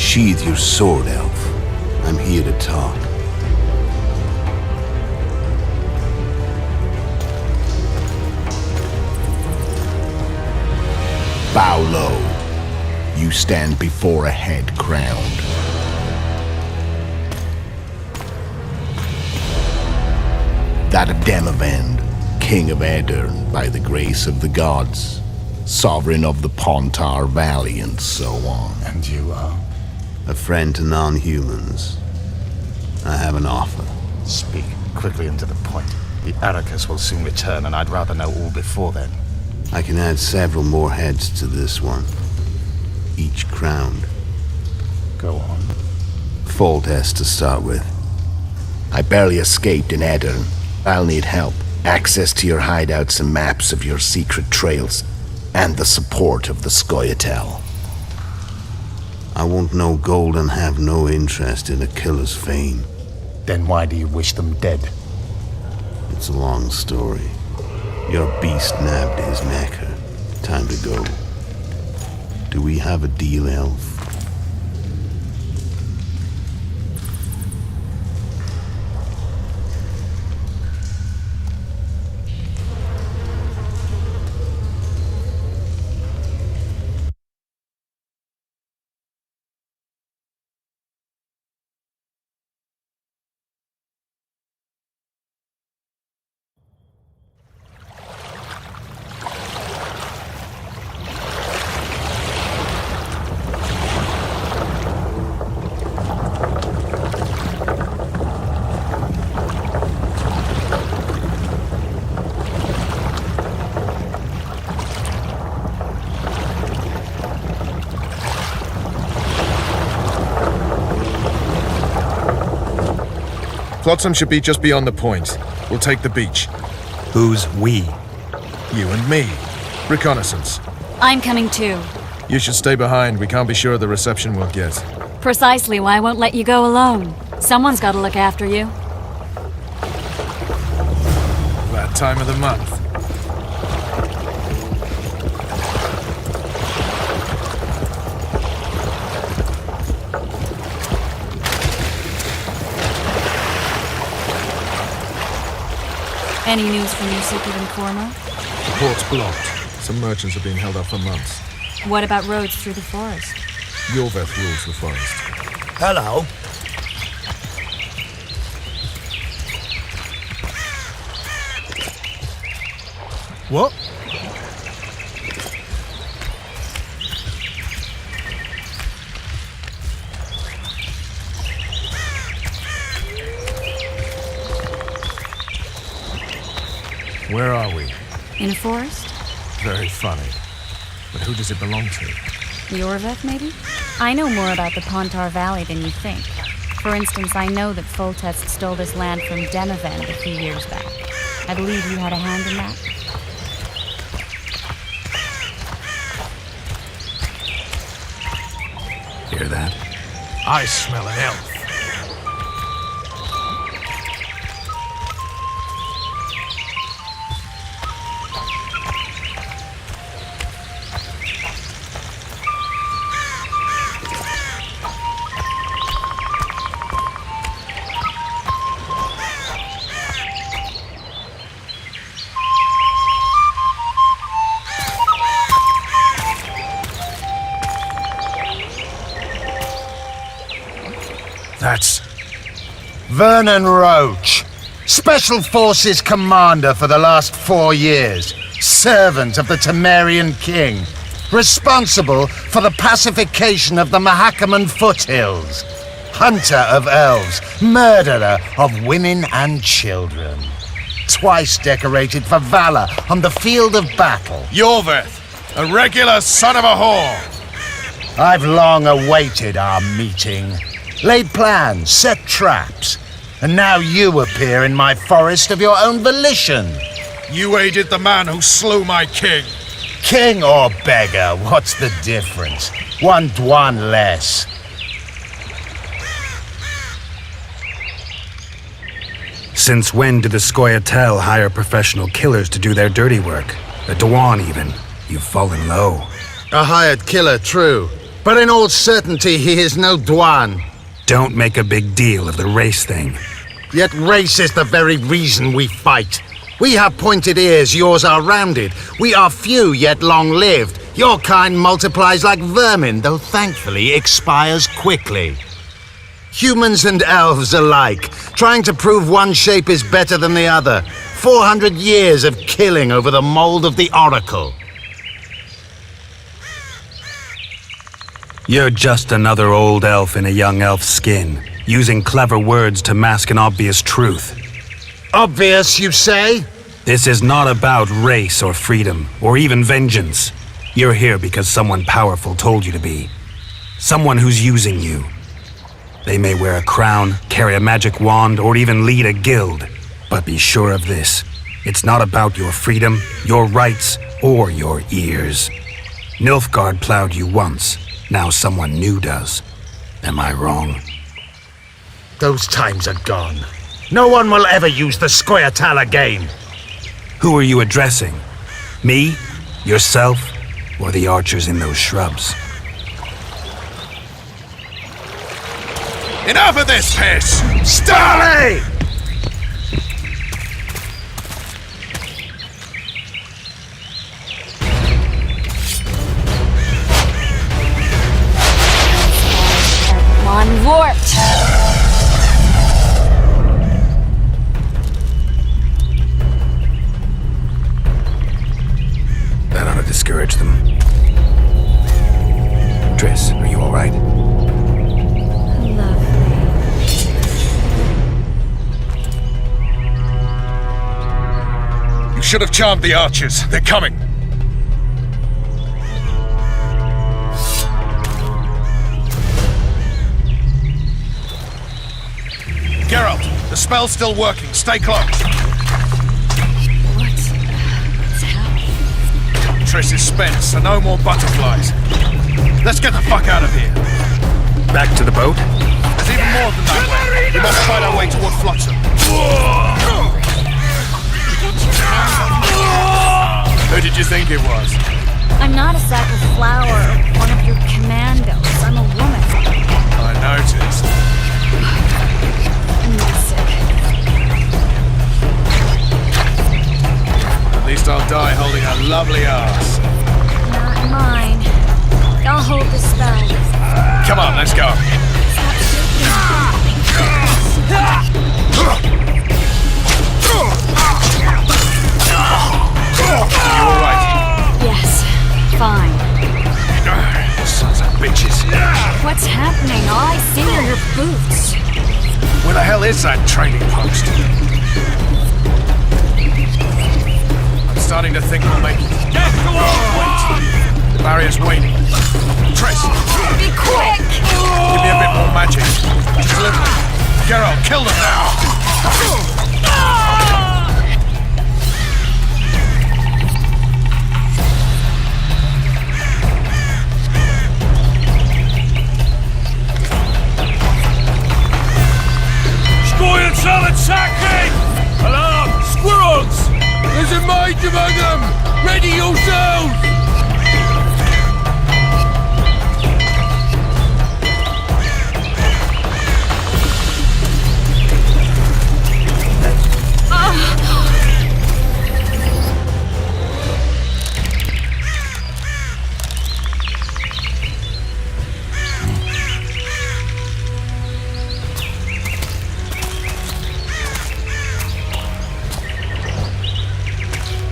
Sheathe your sword, elf. I'm here to talk. Bow low. You stand before a head crowned. That of Demavend, King of Aedirn, by the grace of the gods, sovereign of the Pontar Valley, and so on. And you are? A friend to non-humans. I have an offer. Speak quickly and to the point. The Arrakis will soon return, and I'd rather know all before then. I can add several more heads to this one, each crowned. Go on. Foltest to start with. I barely escaped in Aedirn. I'll need help. Access to your hideouts and maps of your secret trails, and the support of the Scoia'tael. I want no gold and have no interest in a killer's fame. Then why do you wish them dead? It's a long story. Your beast nabbed his necker. Time to go. Do we have a deal, elf? Flotsam should be just beyond the point. We'll take the beach. Who's we? You and me. Reconnaissance. I'm coming too. You should stay behind. We can't be sure of the reception we'll get. Precisely why I won't let you go alone. Someone's got to look after you. That time of the month. Any news from your secret informer? The port's blocked. Some merchants are being held up for months. What about roads through the forest? Yorveth rules the forest. Hello. What? Where are we? In a forest? Very funny. But who does it belong to? Yorveth, maybe? I know more about the Pontar Valley than you think. For instance, I know that Foltest stole this land from Demavend a few years back. I believe you had a hand in that. Hear that? I smell an elf. That's... Vernon Roach, Special Forces Commander for the last 4 years, servant of the Temerian King, responsible for the pacification of the Mahakaman foothills, hunter of elves, murderer of women and children, twice decorated for valor on the field of battle. Yorveth, a regular son of a whore! I've long awaited our meeting. Laid plans, set traps, and now you appear in my forest of your own volition. You aided the man who slew my king. King or beggar, what's the difference? One Dwan less. Since when do the Scoia'tael hire professional killers to do their dirty work? The Dwan even. You've fallen low. A hired killer, true. but in all certainty he is no Dwan. Don't make a big deal of the race thing. Yet race is the very reason we fight. We have pointed ears, yours are rounded. We are few, yet long-lived. Your kind multiplies like vermin, though thankfully expires quickly. Humans and elves alike, trying to prove one shape is better than the other. 400 years of killing over the mold of the Oracle. You're just another old elf in a young elf's skin, using clever words to mask an obvious truth. Obvious, you say? This is not about race or freedom, or even vengeance. You're here because someone powerful told you to be. Someone who's using you. They may wear a crown, carry a magic wand, or even lead a guild. But be sure of this. It's not about your freedom, your rights, or your ears. Nilfgaard plowed you once. Now someone new does. Am I wrong? Those times are gone. No one will ever use the Scoia'tael again. Who are you addressing? Me? Yourself? Or the archers in those shrubs? Enough of this piss! Starley! On Vort! That ought to discourage them. Triss, are you all right? You should have charmed the archers. They're coming. Geralt, the spell's still working. Stay close. What's happening? Triss is spent, so no more butterflies. Let's get the fuck out of here. Back to the boat? There's even more than that way. We must find our way toward Flotsam. Who did you think it was? I'm not a sack of flour or one of your commandos. I'm a woman. I noticed. I'm not sick. At least I'll die holding a lovely ass. Not mine. I'll hold the spell. Come on, let's go. You alright? Yes, fine. Sons of bitches. What's happening? All I see are your boots. Where the hell is that trading post? I'm starting to think we'll make it. Wait. The barrier's waiting. Triss! Be quick! Give me a bit more magic. Just a little. Geralt, kill them now! Solid sacking! Alarm! Squirrels! There's a mage among them! Ready yourselves!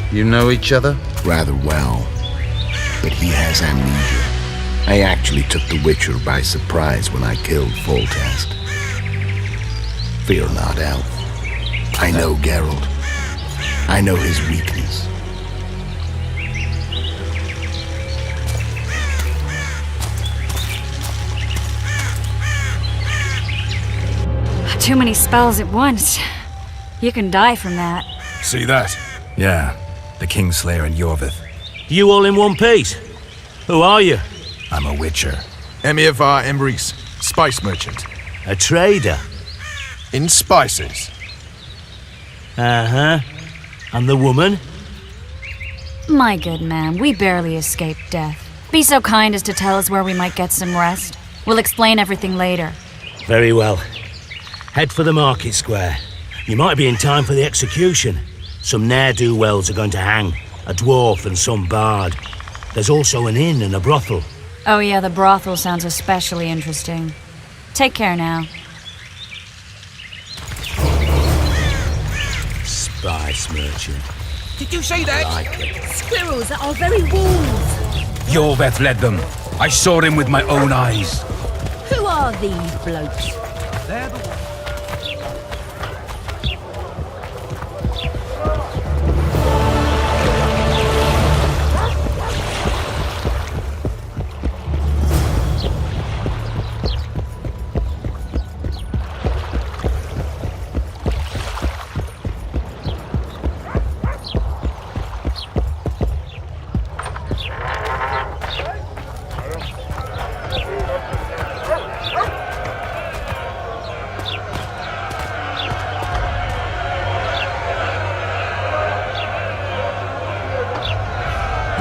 You know each other? Rather well. But he has amnesia. I actually took the Witcher by surprise when I killed Foltest. Fear not, Elf. I know Geralt. I know his weakness. Too many spells at once. You can die from that. See that? Yeah, the Kingslayer and Yorvith. You all in one piece? Who are you? I'm a Witcher. Emiavar Emrys, spice merchant. A trader? In spices. Uh-huh. And the woman? My good man, we barely escaped death. Be so kind as to tell us where we might get some rest. We'll explain everything later. Very well. Head for the market square. You might be in time for the execution. Some ne'er-do-wells are going to hang. A dwarf and some bard. There's also an inn and a brothel. Oh yeah, the brothel sounds especially interesting. Take care now. Spice merchant. Did you say that? Like it. Squirrels at our very walls. Yorveth led them. I saw him with my own eyes. Who are these blokes? They're the ones.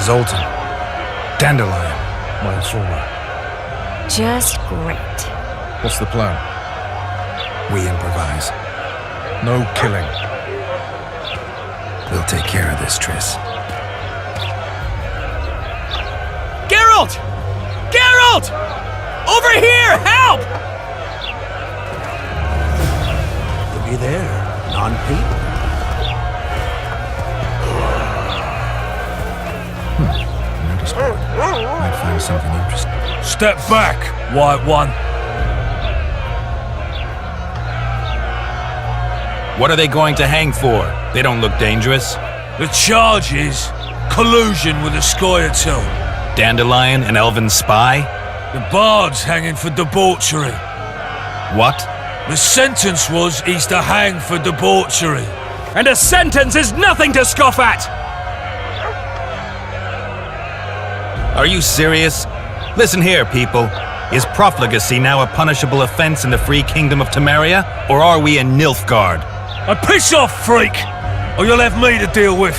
Zoltan. Dandelion. My informer. Just great. What's the plan? We improvise. No killing. We'll take care of this, Triss. Geralt! Geralt! Over here! Help! Looky there. Non-people. Might find something interesting. Step back, White One. What are they going to hang for? They don't look dangerous. The charge is collusion with the Scoia'tael. Dandelion, an elven spy? The bard's hanging for debauchery. What? The sentence was he's to hang for debauchery. And a sentence is nothing to scoff at! Are you serious? Listen here, people. Is profligacy now a punishable offense in the free kingdom of Temeria? Or are we in Nilfgaard? Piss off, freak! Or you'll have me to deal with.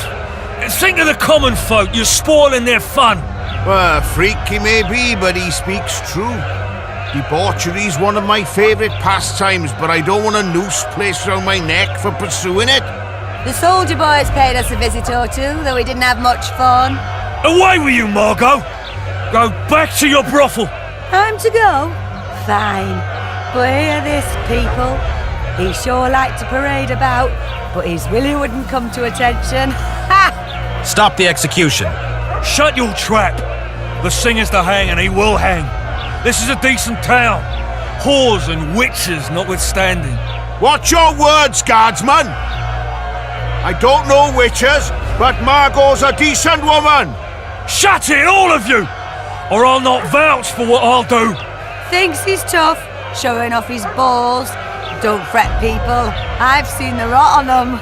Think of the common folk, you're spoiling their fun. Well, a freak he may be, but he speaks true. Debauchery's one of my favourite pastimes, but I don't want a noose placed around my neck for pursuing it. The soldier boys paid us a visit or two, though we didn't have much fun. Away with you, Margot! Go back to your brothel! Time to go? Fine. But hear this, people. He sure liked to parade about, but his Willie wouldn't come to attention. Ha! Stop the execution. Shut your trap! The singer's to hang and he will hang. This is a decent town. Whores and witches notwithstanding. Watch your words, guardsman! I don't know witches, but Margot's a decent woman! Shut it, all of you! Or I'll not vouch for what I'll do. Thinks he's tough, showing off his balls. Don't fret, people. I've seen the rot on them.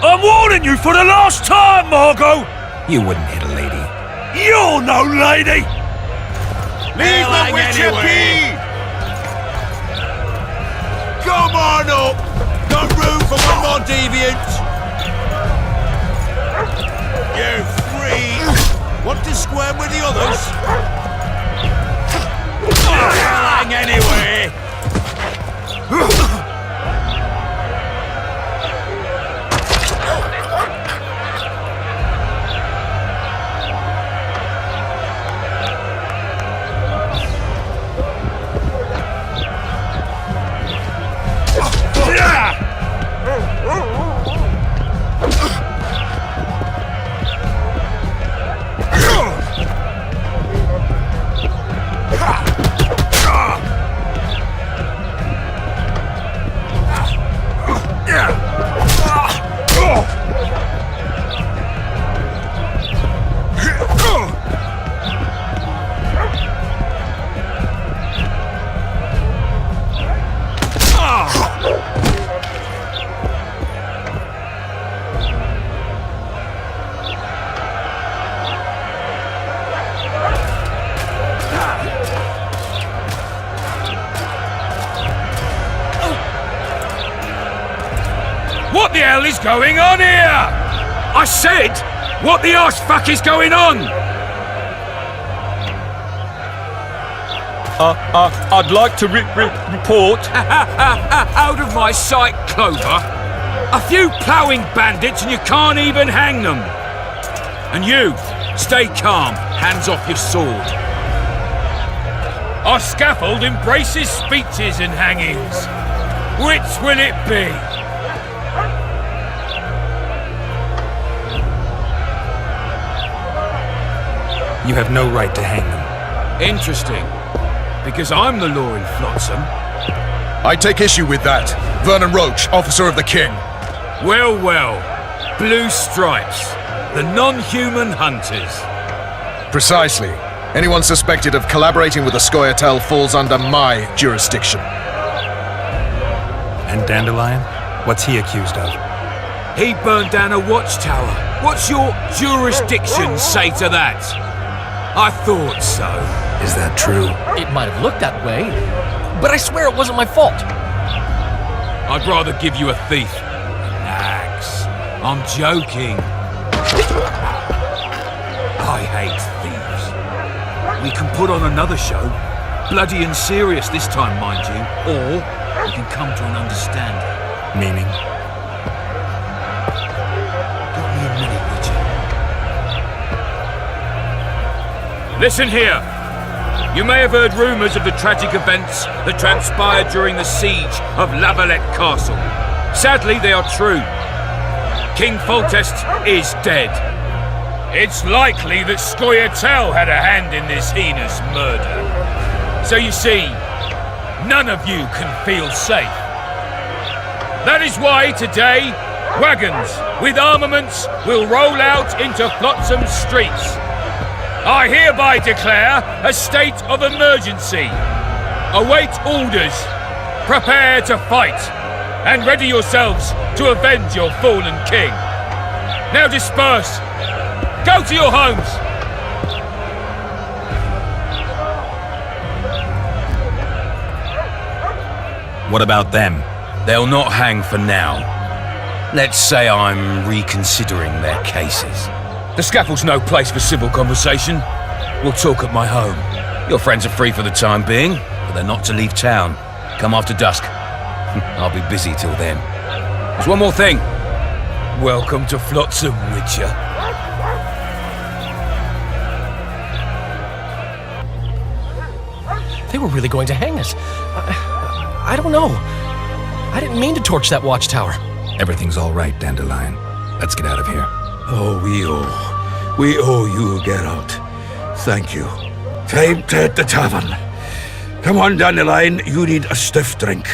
I'm warning you for the last time, Margot! You wouldn't hit a lady. You're no lady! Leave the witcher be! Come on up! Got room for one more deviant! You free! Want to square with the others? Hang anyway! What the hell is going on here? I said, What the arse fuck is going on? I'd like to report. Out of my sight, Clover. A few ploughing bandits and you can't even hang them. And you, stay calm, hands off your sword. Our scaffold embraces speeches and hangings. Which will it be? You have no right to hang them. Interesting. Because I'm the law in Flotsam. I take issue with that. Vernon Roach, officer of the king. Well, well. Blue stripes. The non-human hunters. Precisely. Anyone suspected of collaborating with the Scoia'tael falls under my jurisdiction. And Dandelion? What's he accused of? He burned down a watchtower. What's your jurisdiction say to that? I thought so. Is that true? It might have looked that way, but I swear it wasn't my fault. I'd rather give you a thief. An axe. I'm joking. I hate thieves. We can put on another show. Bloody and serious this time, mind you. Or we can come to an understanding. Meaning? Give me a minute, would you? Listen here. You may have heard rumours of the tragic events that transpired during the siege of Lavalette Castle. Sadly, they are true. King Foltest is dead. It's likely that Scoia'tael had a hand in this heinous murder. So you see, none of you can feel safe. That is why today, wagons with armaments will roll out into Flotsam's streets. I hereby declare a state of emergency. Await orders. Prepare to fight. And ready yourselves to avenge your fallen king. Now disperse. Go to your homes. What about them? They'll not hang for now. Let's say I'm reconsidering their cases. The scaffold's no place for civil conversation. We'll talk at my home. Your friends are free for the time being, but they're not to leave town. Come after dusk. I'll be busy till then. There's one more thing. Welcome to Flotsam, Witcher. They were really going to hang us. I don't know. I didn't mean to torch that watchtower. Everything's all right, Dandelion. Let's get out of here. Oh, we owe you, Geralt. Thank you. Time to hit the tavern. Come on, Dandelion, you need a stiff drink.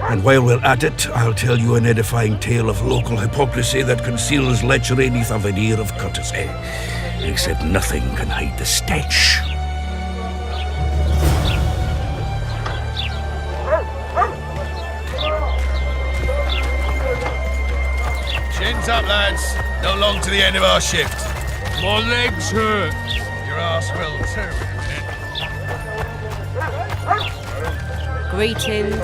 And while we're at it, I'll tell you an edifying tale of local hypocrisy that conceals lechery neath a veneer of courtesy. Except nothing can hide the stench. Chins up, lads. Not long to the end of our shift. My legs hurt. Your ass will too, in a minute. Greetings.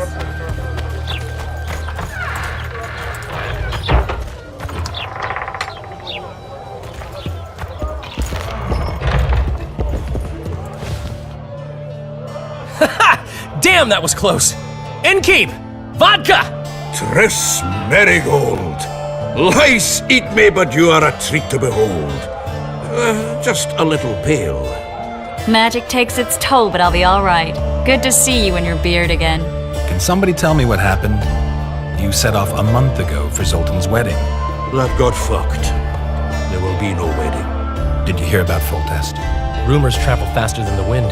Damn, that was close. Innkeep! Vodka! Triss Marigold. Lice eat me, but you are a treat to behold. Just a little pale. Magic takes its toll, but I'll be all right. Good to see you and your beard again. Can somebody tell me what happened? You set off a month ago for Zoltan's wedding. That got fucked. There will be no wedding. Did you hear about Foltest? Rumors travel faster than the wind.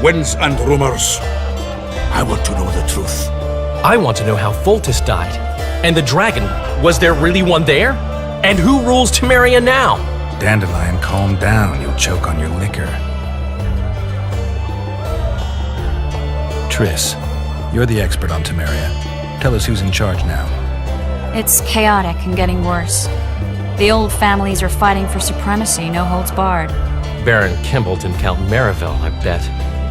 Winds and rumors. I want to know the truth. I want to know how Foltest died. And the dragon, was there really one there? And who rules Temeria now? Dandelion, calm down. You'll choke on your liquor. Triss, you're the expert on Temeria. Tell us who's in charge now. It's chaotic and getting worse. The old families are fighting for supremacy, no holds barred. Baron Kimbolt and Count Mariville, I bet.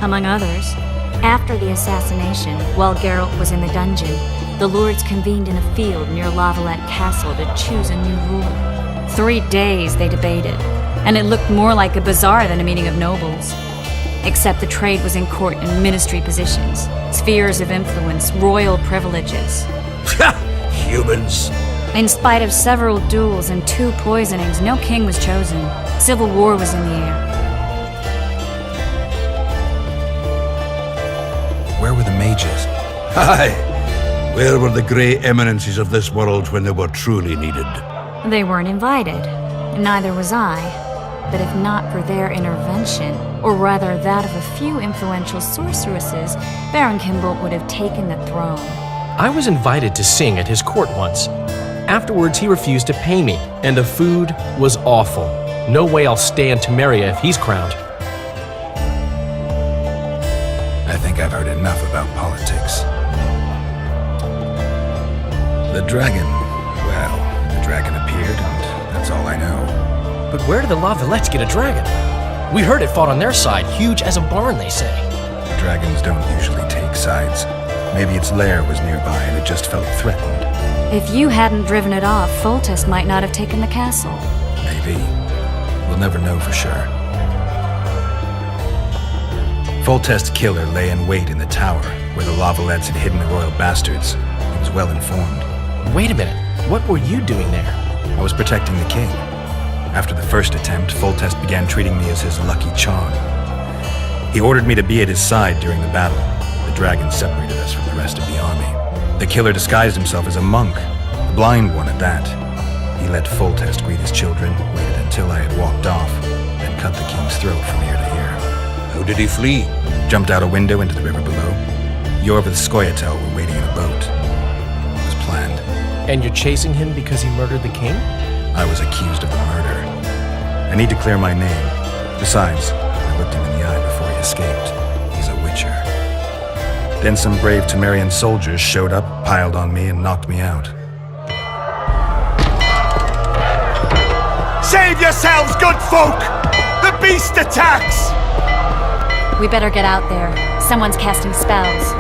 Among others. After the assassination, while Geralt was in the dungeon, the lords convened in a field near Lavalette Castle to choose a new ruler. 3 days they debated, and it looked more like a bazaar than a meeting of nobles. Except the trade was in court and ministry positions, spheres of influence, royal privileges. Humans. In spite of several duels and 2 poisonings, no king was chosen. Civil war was in the air. Where were the mages? Aye. Where were the grey eminences of this world when they were truly needed? They weren't invited. Neither was I. But if not for their intervention, or rather that of a few influential sorceresses, Baron Kimbolt would have taken the throne. I was invited to sing at his court once. Afterwards, he refused to pay me, and the food was awful. No way I'll stay in Temeria if he's crowned. I think I've heard enough about politics. The dragon. Well, the dragon appeared, and that's all I know. But where did the Lavalettes get a dragon? We heard it fought on their side, huge as a barn, they say. Dragons don't usually take sides. Maybe its lair was nearby and it just felt threatened. If you hadn't driven it off, Foltest might not have taken the castle. Maybe. We'll never know for sure. Foltest's killer lay in wait in the tower, where the Lavalettes had hidden the royal bastards. He was well informed. Wait a minute, what were you doing there? I was protecting the king. After the first attempt, Foltest began treating me as his lucky charm. He ordered me to be at his side during the battle. The dragon separated us from the rest of the army. The killer disguised himself as a monk, a blind one at that. He let Foltest greet his children, waited until I had walked off, then cut the king's throat from ear to ear. How did he flee? Jumped out a window into the river below. Yorva the Skoyatel were waiting in a boat. It was planned. And you're chasing him because he murdered the king? I was accused of the murder. I need to clear my name. Besides, I looked him in the eye before he escaped. He's a witcher. Then some brave Temerian soldiers showed up, piled on me, and knocked me out. Save yourselves, good folk! The beast attacks! We better get out there. Someone's casting spells.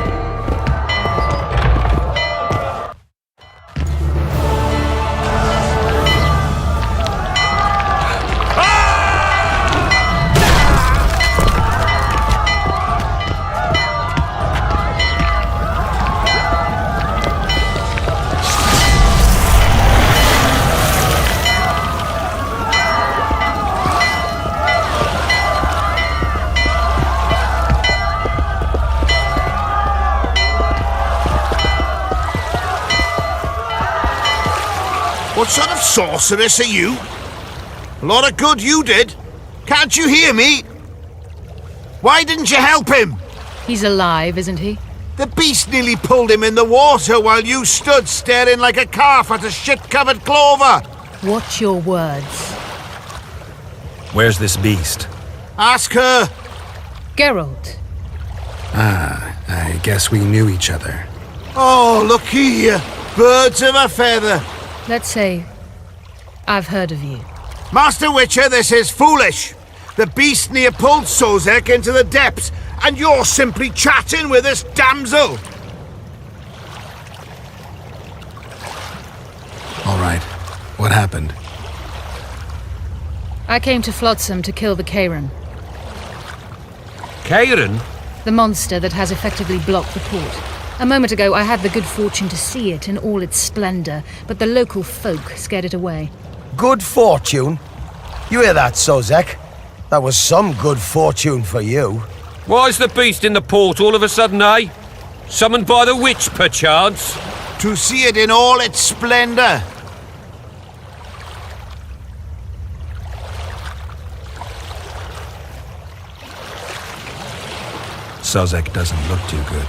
What sort of sorceress are you? A lot of good you did. Can't you hear me? Why didn't you help him? He's alive, isn't he? The beast nearly pulled him in the water while you stood staring like a calf at a shit-covered clover. Watch your words. Where's this beast? Ask her. Geralt. Ah, I guess we knew each other. Oh, look here. Birds of a feather. Let's say I've heard of you. Master Witcher, this is foolish. The beast near pulled Sozek into the depths, and you're simply chatting with this damsel. All right. What happened? I came to Flotsam to kill the Kairan, Kairan? the monster that has effectively blocked the port. A moment ago, I had the good fortune to see it in all its splendor, but the local folk scared it away. Good fortune? You hear that, Sozek? That was some good fortune for you. Why's the beast in the port all of a sudden, eh? Summoned by the witch, perchance? To see it in all its splendor. Sozek doesn't look too good.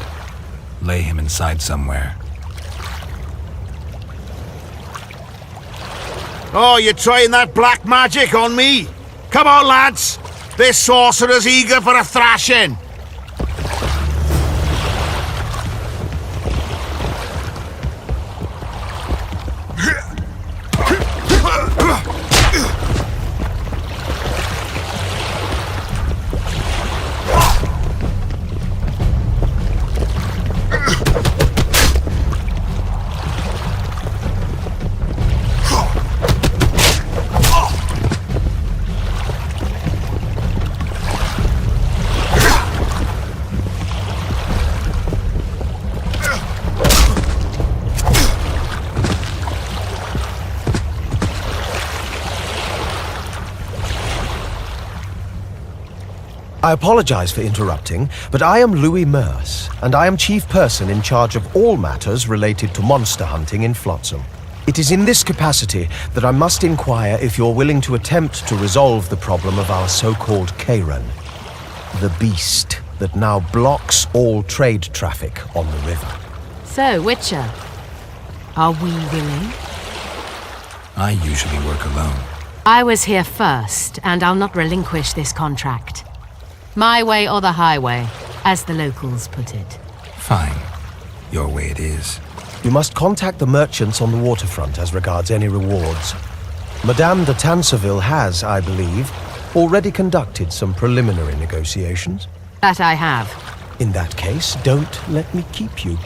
Lay him inside somewhere. Oh, you're trying that black magic on me? Come on, lads. This sorcerer's eager for a thrashing. I apologize for interrupting, but I am Louis Merce, and I am chief person in charge of all matters related to monster hunting in Flotsam. It is in this capacity that I must inquire if you're willing to attempt to resolve the problem of our so-called Karen, the beast that now blocks all trade traffic on the river. So, Witcher, are we willing? I usually work alone. I was here first, and I'll not relinquish this contract. My way or the highway, as the locals put it. Fine. Your way it is. You must contact the merchants on the waterfront as regards any rewards. Madame de Tanseville has, I believe, already conducted some preliminary negotiations. That I have. In that case, don't let me keep you.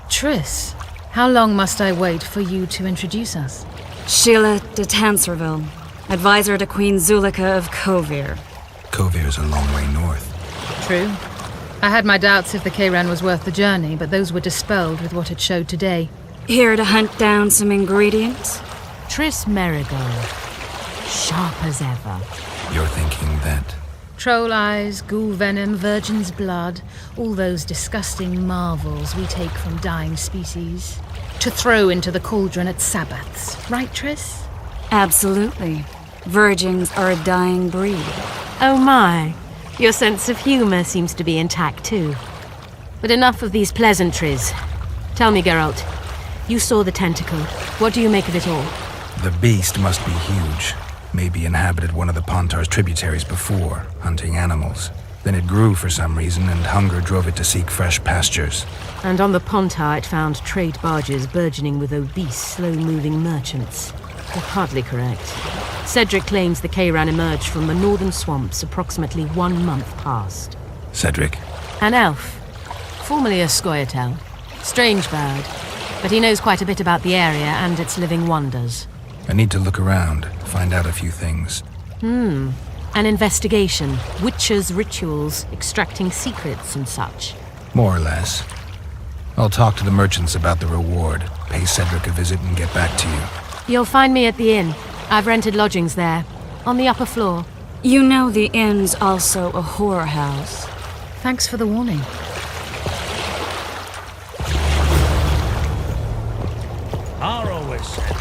Triss, how long must I wait for you to introduce us? Sheila de Tanserville, advisor to Queen Zulika of Kovir. Kovir's a long way north. True. I had my doubts if the Kayran was worth the journey, but those were dispelled with what it showed today. Here to hunt down some ingredients? Triss Merigold. Sharp as ever. You're thinking that? Troll eyes, ghoul venom, virgin's blood, all those disgusting marvels we take from dying species. To throw into the cauldron at Sabbaths. Right, Triss? Absolutely. Virgins are a dying breed. Oh my. Your sense of humor seems to be intact too. But enough of these pleasantries. Tell me, Geralt. You saw the tentacle. What do you make of it all? The beast must be huge. Maybe inhabited one of the Pontar's tributaries before, hunting animals. Then it grew for some reason, and hunger drove it to seek fresh pastures. And on the Pontar it found trade barges burgeoning with obese, slow-moving merchants. You're hardly correct. Cedric claims the Kayran emerged from the northern swamps approximately 1 month past. Cedric? An elf. Formerly a Scoia'tael. Strange bird. But he knows quite a bit about the area and its living wonders. I need to look around, find out a few things. An investigation. Witches' rituals, extracting secrets and such. More or less. I'll talk to the merchants about the reward, pay Cedric a visit and get back to you. You'll find me at the inn. I've rented lodgings there, on the upper floor. You know the inn's also a whorehouse. Thanks for the warning. I always said,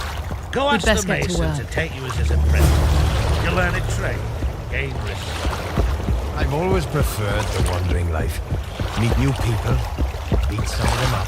go We'd ask best the get to mason work. to take you as his apprentice. You learn a trade, gain respect. I've always preferred the wandering life. Meet new people, beat some of them up.